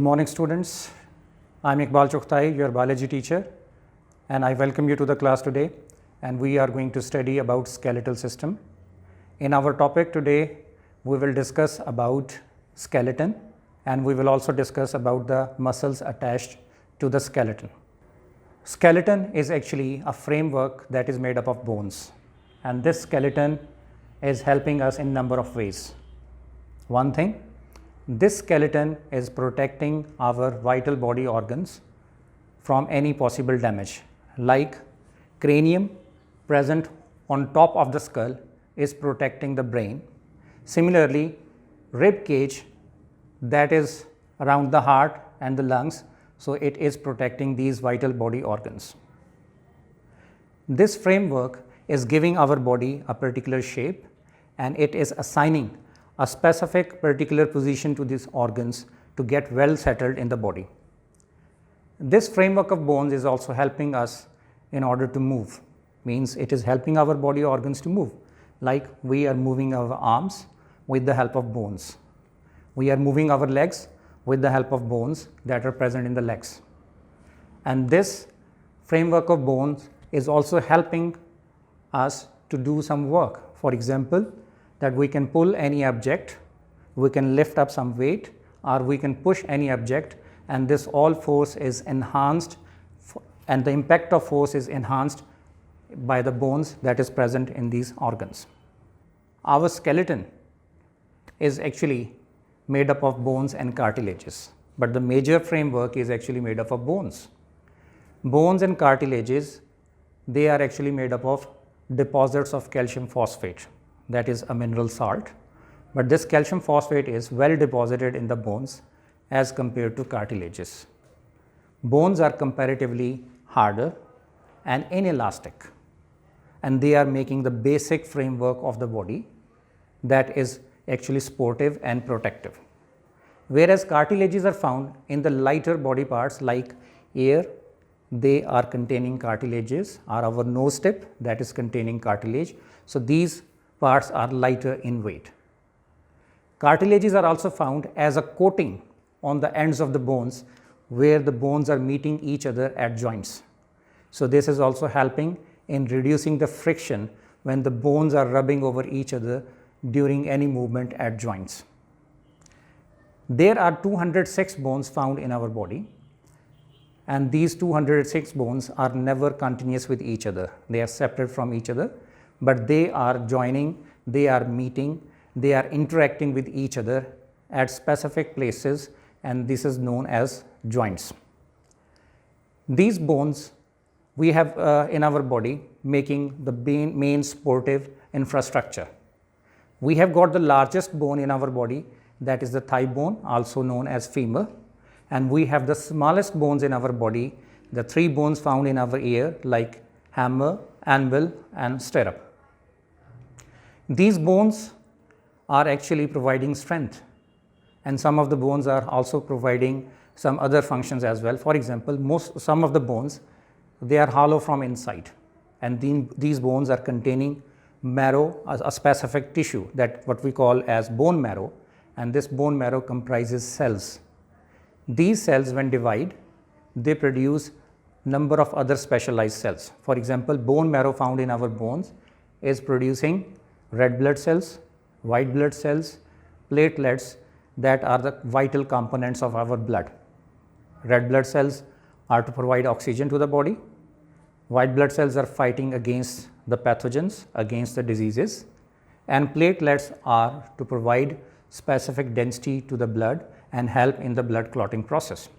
morning, students. I'm Iqbal Chughtai, your biology teacher, and I welcome you to the class today. And we are going to study about skeletal system. In our topic today, we will discuss about skeleton, and we will also discuss about the muscles attached to the skeleton. Skeleton is actually a framework that is made up of bones, and this skeleton is helping us in number of ways. One thing, this skeleton is protecting our vital body organs from any possible damage, like cranium present on top of the skull is protecting the brain. Similarly, rib cage that is around the heart and the lungs, so it is protecting these vital body organs. This framework is giving our body a particular shape, and it is assigning a specific particular position to these organs to get well settled in the body. This framework of bones is also helping us in order to move, means it is helping our body organs to move, like we are moving our arms with the help of bones. We are moving our legs with the help of bones that are present in the legs. And this framework of bones is also helping us to do some work. For example, that we can pull any object, we can lift up some weight, or we can push any object, and this all force is enhanced, and the impact of force is enhanced by the bones that is present in these organs. Our skeleton is actually made up of bones and cartilages, but the major framework is actually made up of bones. Bones and cartilages, they are actually made up of deposits of calcium phosphate, that is a mineral salt, but this calcium phosphate is well deposited in the bones as compared to cartilages. Bones are comparatively harder and inelastic, and they are making the basic framework of the body that is actually supportive and protective. Whereas cartilages are found in the lighter body parts like ear, they are containing cartilages, or our nose tip that is containing cartilage. So these parts are lighter in weight. Cartilages are also found as a coating on the ends of the bones where the bones are meeting each other at joints. So this is also helping in reducing the friction when the bones are rubbing over each other during any movement at joints. There are 206 bones found in our body, and these 206 bones are never continuous with each other. They are separate from each other, but they are joining, they are meeting, they are interacting with each other at specific places, and this is known as joints. These bones we have in our body making the main supportive infrastructure. We have got the largest bone in our body, that is the thigh bone, also known as femur, and we have the smallest bones in our body, the three bones found in our ear like hammer, anvil, and stirrup. These bones are actually providing strength, and some of the bones are also providing some other functions as well. For example, some of the bones, they are hollow from inside, and these bones are containing marrow, a specific tissue that what we call as bone marrow, and this bone marrow comprises cells. These cells, when divide, they produce number of other specialized cells. For example, bone marrow found in our bones is producing red blood cells, white blood cells, platelets that are the vital components of our blood. Red blood cells are to provide oxygen to the body. White blood cells are fighting against the pathogens, against the diseases, and platelets are to provide specific density to the blood and help in the blood clotting process.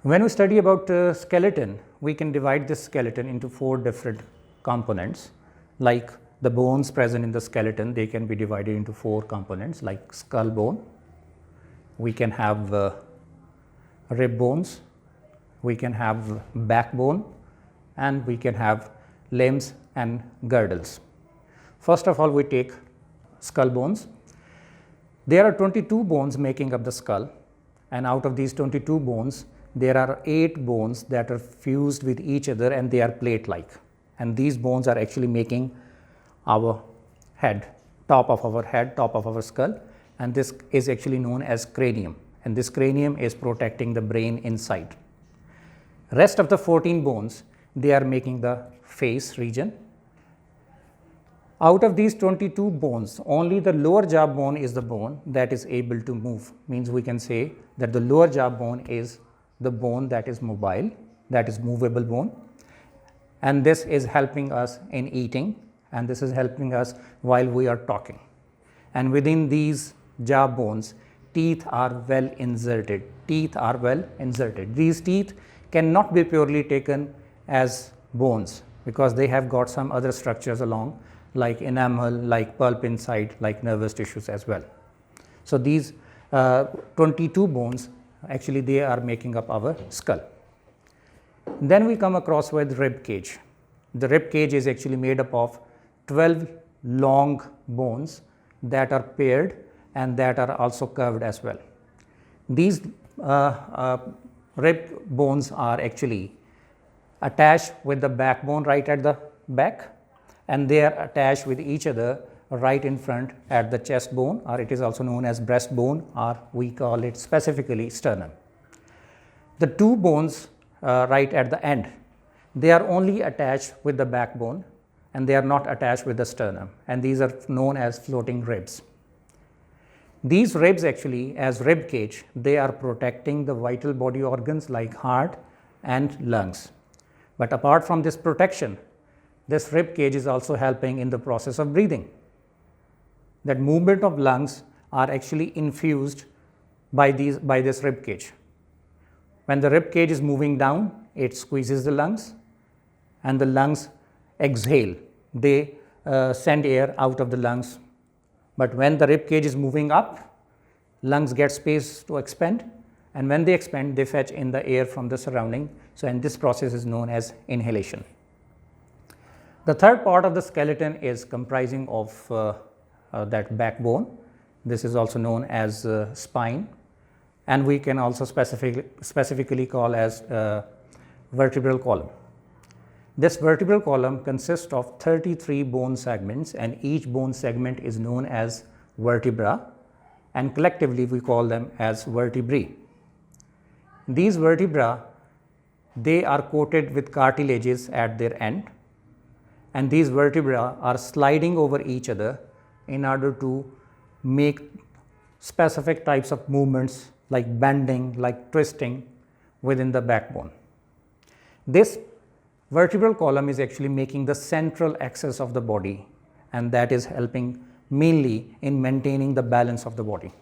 When we study about skeleton, we can divide this skeleton into four different components. Like the bones present in the skeleton, they can be divided into four components like skull bone, we can have rib bones, we can have backbone, and we can have limbs and girdles. First of all, we take skull bones. There are 22 bones making up the skull, and out of these 22 bones, there are 8 bones that are fused with each other and they are plate-like. And these bones are actually making our head, top of our head, top of our skull, and this is actually known as cranium. and this cranium is protecting the brain inside. Rest of the 14 bones, they are making the face region. Out of these 22 bones, only the lower jaw bone is the bone that is able to move. Means we can say that the lower jaw bone is the bone that is mobile, that is movable bone, and this is helping us in eating, and this is helping us while we are talking. And within these jaw bones, teeth are well inserted. Teeth are well inserted. These teeth cannot be purely taken as bones because they have got some other structures along, like enamel, like pulp inside, like nervous tissues as well. So these 22 bones, actually they are making up our skull. Then we come across with rib cage. The rib cage is actually made up of 12 long bones that are paired and that are also curved as well. These rib bones are actually attached with the backbone right at the back, and they are attached with each other right in front at the chest bone, or it is also known as breastbone, or we call it specifically sternum. The two bones right at the end, they are only attached with the backbone and they are not attached with the sternum, and these are known as floating ribs. These ribs actually, as rib cage, they are protecting the vital body organs like heart and lungs. But apart from this protection, this rib cage is also helping in the process of breathing. That movement of lungs are actually infused by this rib cage. When the rib cage is moving down, it squeezes the lungs and the lungs exhale. They send air out of the lungs. But when the rib cage is moving up, lungs get space to expand, and when they expand, they fetch in the air from the surrounding. So, and this process is known as inhalation. The third part of the skeleton is comprising of that backbone. This is also known as spine, and we can also specifically call as vertebral column. This vertebral column consists of 33 bone segments, and each bone segment is known as vertebra, and collectively we call them as vertebrae. These vertebra, they are coated with cartilages at their end, and these vertebra are sliding over each other in order to make specific types of movements like bending, like twisting within the backbone. This vertebral column is actually making the central axis of the body, and that is helping mainly in maintaining the balance of the body.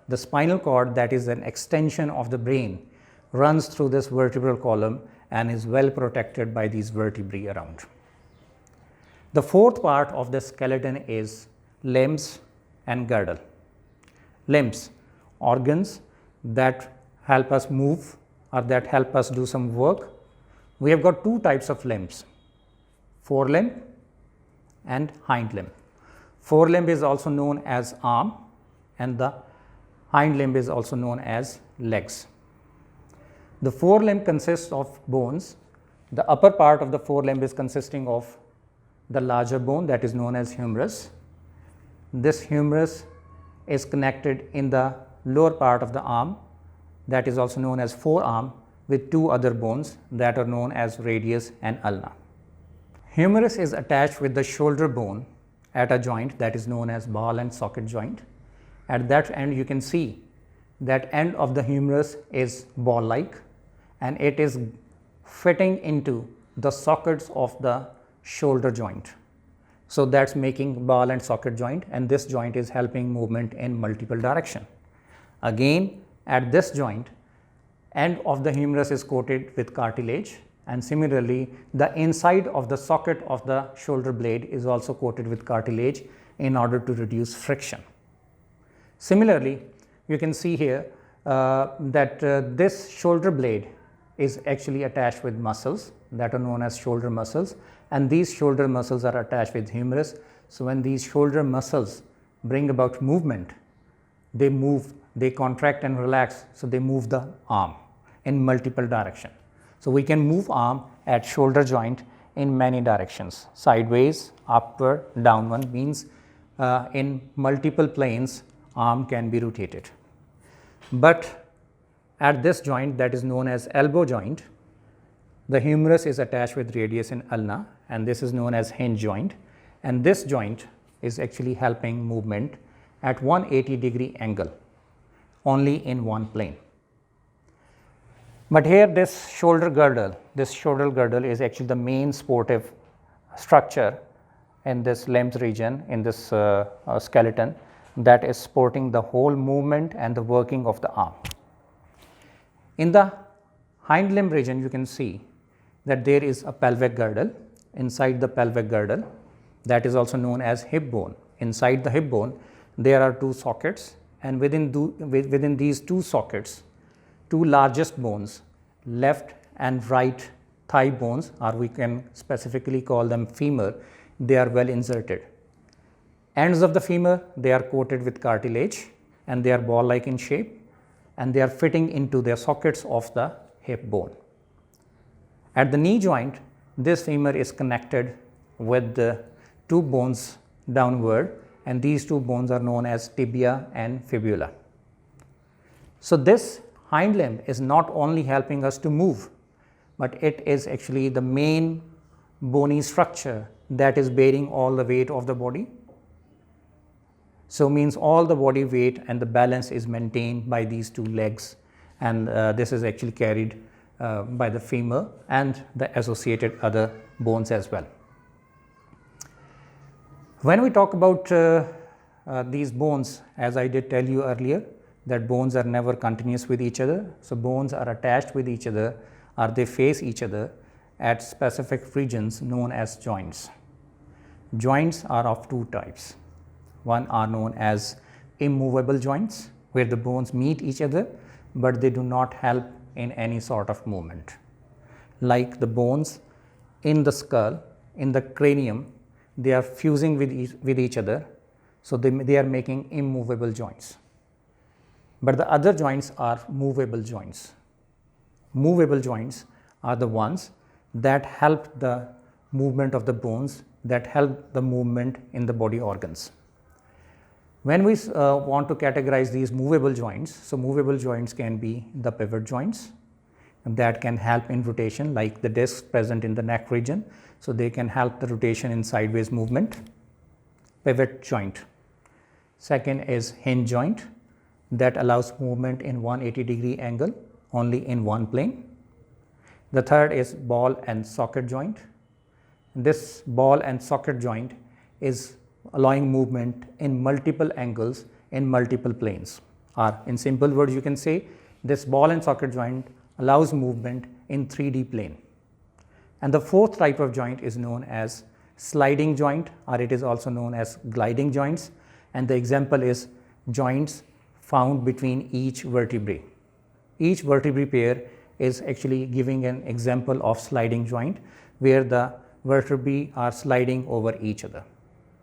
The spinal cord, that is an extension of the brain, runs through this vertebral column and is well protected by these vertebrae around. The fourth part of the skeleton is limbs and girdle. Limbs, organs that help us move or that help us do some work. We have got two types of limbs, forelimb and hind limb. Forelimb is also known as arm, and the hind limb is also known as legs. The forelimb consists of bones. The upper part of the forelimb is consisting of the larger bone that is known as humerus. This humerus is connected in the lower part of the arm, that is also known as forearm, with two other bones that are known as radius and ulna. Humerus is attached with the shoulder bone at a joint that is known as ball and socket joint. At that end, you can see that end of the humerus is ball-like, and it is fitting into the sockets of the shoulder joint. So that's making ball and socket joint, and this joint is helping movement in multiple direction. Again, at this joint, end of the humerus is coated with cartilage, and similarly the inside of the socket of the shoulder blade is also coated with cartilage in order to reduce friction. Similarly, you can see here that this shoulder blade is actually attached with muscles that are known as shoulder muscles, and these shoulder muscles are attached with humerus. So when these shoulder muscles bring about movement, they move, they contract and relax, so they move the arm in multiple directions. So we can move arm at shoulder joint in many directions, sideways, upward, downward, means in multiple planes arm can be rotated. but at this joint that is known as elbow joint, the humerus is attached with radius in ulna, and this is known as hinge joint, and this joint is actually helping movement at 180-degree angle only in one plane. But here this shoulder girdle is actually the main sportive structure in this limbs region, in this skeleton, that is supporting the whole movement and the working of the arm. In the hind limb region, you can see that there is a pelvic girdle. Inside the pelvic girdle, that is also known as hip bone. Inside the hip bone, there are two sockets, and within these two sockets, two largest bones, left and right thigh bones, or we can specifically call them femur, they are well inserted. Ends of the femur, they are coated with cartilage, and they are ball-like in shape, and they are fitting into their sockets of the hip bone. At the knee joint, this femur is connected with the two bones downward, and these two bones are known as tibia and fibula. So this hind limb is not only helping us to move, but it is actually the main bony structure that is bearing all the weight of the body. So means all the body weight and the balance is maintained by these two legs, and this is actually carried by the femur and the associated other bones as well. When we talk about these bones, as I did tell you earlier, that bones are never continuous with each other. So bones are attached with each other, or they face each other at specific regions known as joints. Joints are of two types. One are known as immovable joints, where the bones meet each other, but they do not help in any sort of movement. Like the bones in the skull, in the cranium, they are fusing with each other, so they are making immovable joints. But the other joints are movable joints. Movable joints are the ones that help the movement of the bones, that help the movement in the body organs. When we want to categorize these movable joints, so movable joints can be the pivot joints that can help in rotation, like the discs present in the neck region, so they can help the rotation in sideways movement. Pivot joint. Second is hinge joint, that allows movement in 180-degree angle only in one plane. The third is ball and socket joint. This ball and socket joint is allowing movement in multiple angles in multiple planes, or in simple words you can say this ball and socket joint allows movement in 3D plane. And the fourth type of joint is known as sliding joint, or it is also known as gliding joints, and the example is joints found between each vertebrae. Each vertebrae pair is actually giving an example of sliding joint, where the vertebrae are sliding over each other.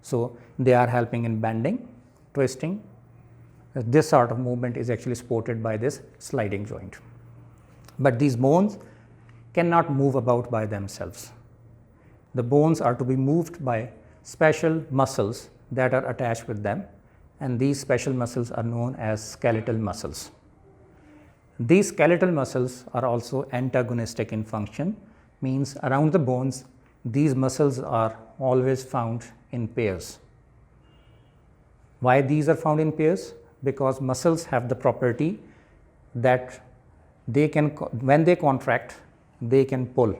So they are helping in bending, twisting. This sort of movement is actually supported by this sliding joint. But these bones cannot move about by themselves. The bones are to be moved by special muscles that are attached with them, and these special muscles are known as skeletal muscles. These skeletal muscles are also antagonistic in function, means around the bones these muscles are always found in pairs. Why these are found in pairs? Because muscles have the property that they can, when they contract, they can pull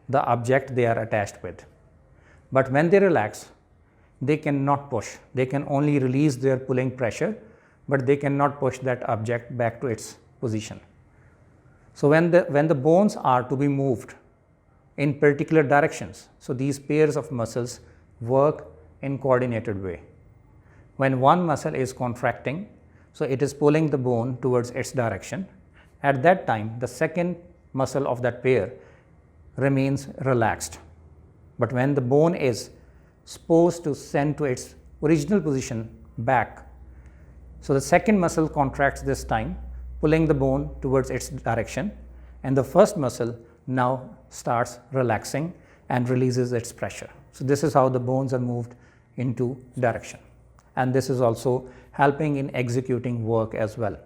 the object they are attached with. But when they relax, they cannot push. They can only release their pulling pressure, but they cannot push that object back to its position. So when the bones are to be moved in particular directions, so these pairs of muscles work in coordinated way. When one muscle is contracting, so it is pulling the bone towards its direction. At that time, the second muscle of that pair remains relaxed. But when the bone is supposed to send to its original position back, so the second muscle contracts this time, pulling the bone towards its direction, and the first muscle now starts relaxing and releases its pressure. So this is how the bones are moved into direction, and this is also helping in executing work as well.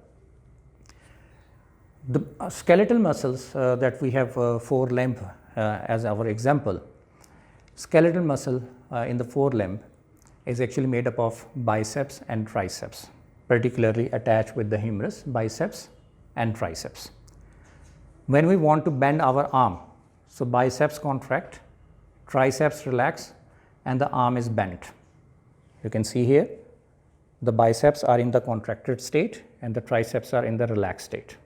The skeletal muscles that we have forelimb as our example. Skeletal muscle in the forelimb is actually made up of biceps and triceps, particularly attached with the humerus, biceps and triceps. When we want to bend our arm, so biceps contract, triceps relax, and the arm is bent. You can see here the biceps are in the contracted state and the triceps are in the relaxed state.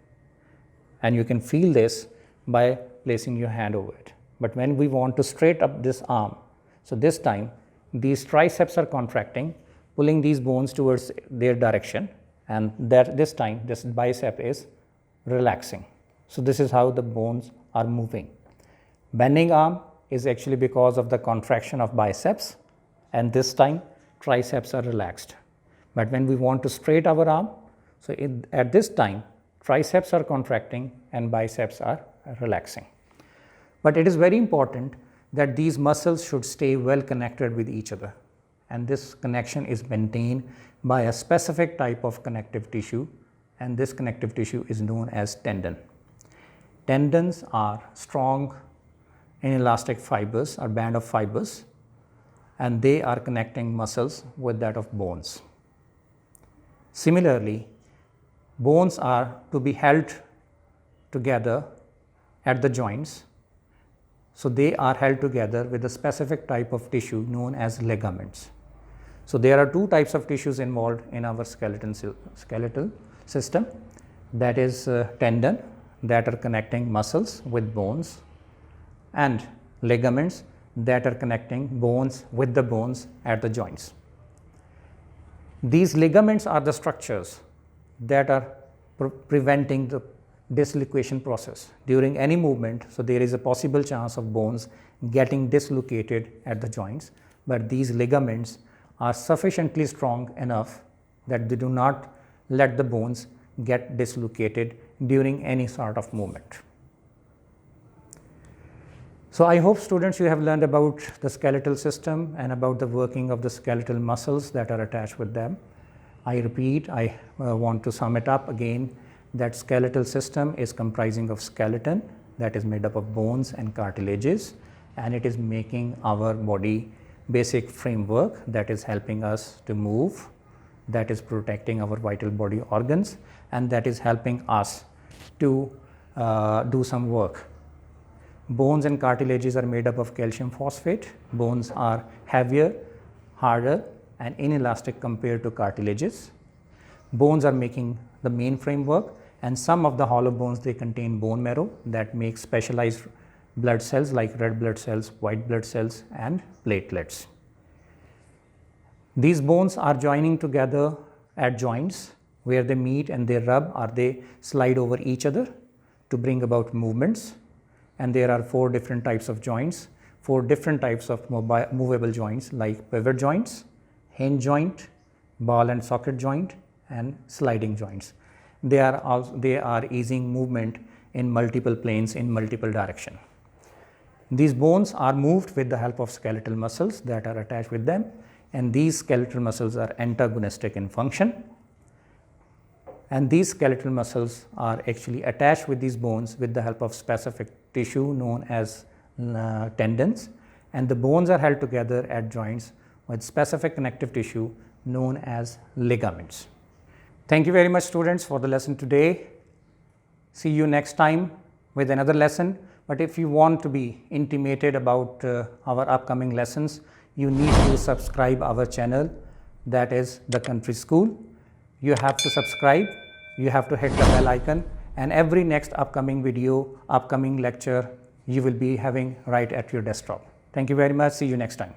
And you can feel this by placing your hand over it. But when we want to straighten up this arm, so this time these triceps are contracting, pulling these bones towards their direction, and that this time this bicep is relaxing. So this is how the bones are moving. Bending arm is actually because of the contraction of biceps, and this time triceps are relaxed. But when we want to straighten our arm, so at this time triceps are contracting and biceps are relaxing. But it is very important that these muscles should stay well connected with each other, and this connection is maintained by a specific type of connective tissue, and this connective tissue is known as tendon. Tendons are strong inelastic fibers or band of fibers, and they are connecting muscles with that of bones. Similarly, bones are to be held together at the joints, so they are held together with a specific type of tissue known as ligaments. So there are two types of tissues involved in our skeletal system, that is tendon that are connecting muscles with bones, and ligaments that are connecting bones with the bones at the joints. These ligaments are the structures that are preventing the dislocation process during any movement. So there is a possible chance of bones getting dislocated at the joints, but these ligaments are sufficiently strong enough that they do not let the bones get dislocated during any sort of movement. So I hope students you have learned about the skeletal system and about the working of the skeletal muscles that are attached with them. I repeat, I want to sum it up again, that skeletal system is comprising of skeleton that is made up of bones and cartilages, and it is making our body basic framework that is helping us to move, that is protecting our vital body organs, and that is helping us to do some work. Bones and cartilages are made up of calcium phosphate. Bones are heavier, harder, and inelastic compared to cartilages. Bones are making the main framework, and some of the hollow bones, they contain bone marrow that makes specialized blood cells like red blood cells, white blood cells, and platelets. These bones are joining together at joints where they meet and they rub or they slide over each other to bring about movements. And there are 4 different types of joints, 4 different types of movable joints like pivot joints, hinge joint, ball and socket joint, and sliding joints. They are easing movement in multiple planes in multiple directions. These bones are moved with the help of skeletal muscles that are attached with them, and these skeletal muscles are antagonistic in function. And these skeletal muscles are actually attached with these bones with the help of specific tissue known as tendons, and the bones are held together at joints with specific connective tissue known as ligaments. Thank you very much, students, for the lesson today. See you next time with another lesson. But if you want to be intimated about our upcoming lessons, you need to subscribe our channel, that is the Country School. You have to subscribe, you have to hit the bell icon, and every next upcoming video, upcoming lecture, you will be having right at your desktop. Thank you very much. See you next time.